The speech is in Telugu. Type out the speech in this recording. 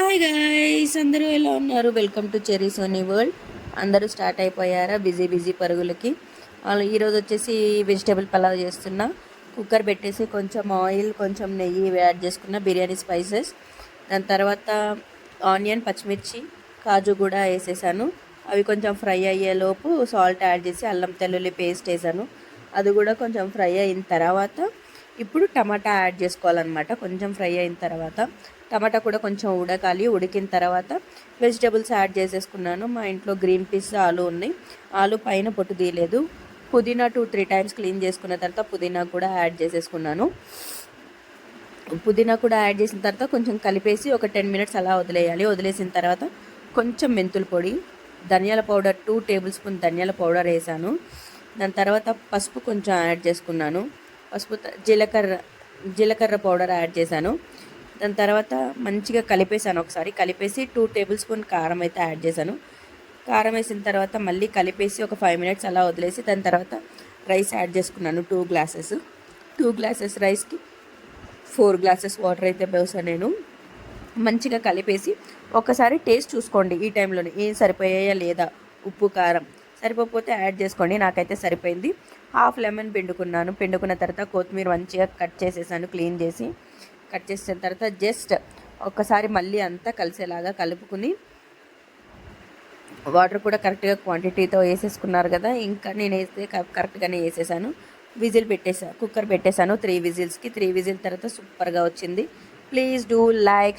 హాయ్ గాయ్స్, అందరూ ఎలా ఉన్నారు? Welcome to Cherry Soni World. అందరూ స్టార్ట్ అయిపోయారా బిజీ బిజీ పరుగులకి? ఈరోజు వచ్చేసి వెజిటేబుల్ పలావ్ చేస్తున్నా. కుక్కర్ పెట్టేసి కొంచెం ఆయిల్, కొంచెం నెయ్యి యాడ్ చేసుకున్న, బిర్యానీ స్పైసెస్, దాని తర్వాత ఆనియన్, పచ్చిమిర్చి, కాజు కూడా వేసేసాను. అవి కొంచెం ఫ్రై అయ్యేలోపు సాల్ట్ యాడ్ చేసి అల్లం తెల్లుల్లి పేస్ట్ వేసాను. అది కూడా కొంచెం ఫ్రై అయిన తర్వాత ఇప్పుడు టమాటా యాడ్ చేసుకోవాలన్నమాట. కొంచెం ఫ్రై అయిన తర్వాత టమాటా కూడా కొంచెం ఉడకాలి. ఉడికిన తర్వాత వెజిటేబుల్స్ యాడ్ చేసేసుకున్నాను. మా ఇంట్లో గ్రీన్ పీస్, ఆలు ఉన్నాయి. ఆలు పైన పొట్టు తీయలేదు. పుదీనా 2-3 టైమ్స్ క్లీన్ చేసుకున్న తర్వాత పుదీనా కూడా యాడ్ చేసేసుకున్నాను. పుదీనా కూడా యాడ్ చేసిన తర్వాత కొంచెం కలిపేసి ఒక 10 మినిట్స్ అలా వదిలేయాలి. వదిలేసిన తర్వాత కొంచెం మెంతుల పొడి, ధనియాల పౌడర్ 2 టేబుల్ స్పూన్ ధనియాల పౌడర్ వేసాను. దాని తర్వాత పసుపు కొంచెం యాడ్ చేసుకున్నాను. పసుపు, జీలకర్ర పౌడర్ యాడ్ చేశాను. దాని తర్వాత మంచిగా కలిపేసాను. ఒకసారి కలిపేసి 2 టేబుల్ స్పూన్ కారం అయితే యాడ్ చేశాను. కారం వేసిన తర్వాత మళ్ళీ కలిపేసి ఒక 5 మినిట్స్ అలా వదిలేసి దాని తర్వాత రైస్ యాడ్ చేసుకున్నాను. 2 గ్లాసెస్ రైస్కి 4 గ్లాసెస్ వాటర్ అయితే పోసాను నేను. మంచిగా కలిపేసి ఒకసారి టేస్ట్ చూసుకోండి. ఈ టైంలోనే ఏం సరిపోయాయా లేదా, ఉప్పు కారం సరిపోతే యాడ్ చేసుకోండి. నాకైతే సరిపోయింది. హాఫ్ లెమన్ పిండుకున్న తర్వాత కొత్తిమీర మంచిగా కట్ చేసేసాను. క్లీన్ చేసి కట్ చేసిన తర్వాత జస్ట్ ఒక్కసారి మళ్ళీ అంతా కలిసేలాగా కలుపుకుని, వాటర్ కూడా కరెక్ట్గా క్వాంటిటీతో వేసేసుకున్నారు కదా. ఇంకా నేను వేస్తే కరెక్ట్గానే వేసేసాను. కుక్కర్ పెట్టేశాను 3 విజిల్స్కి. 3 విజిల్ తర్వాత సూపర్గా వచ్చింది. Please do like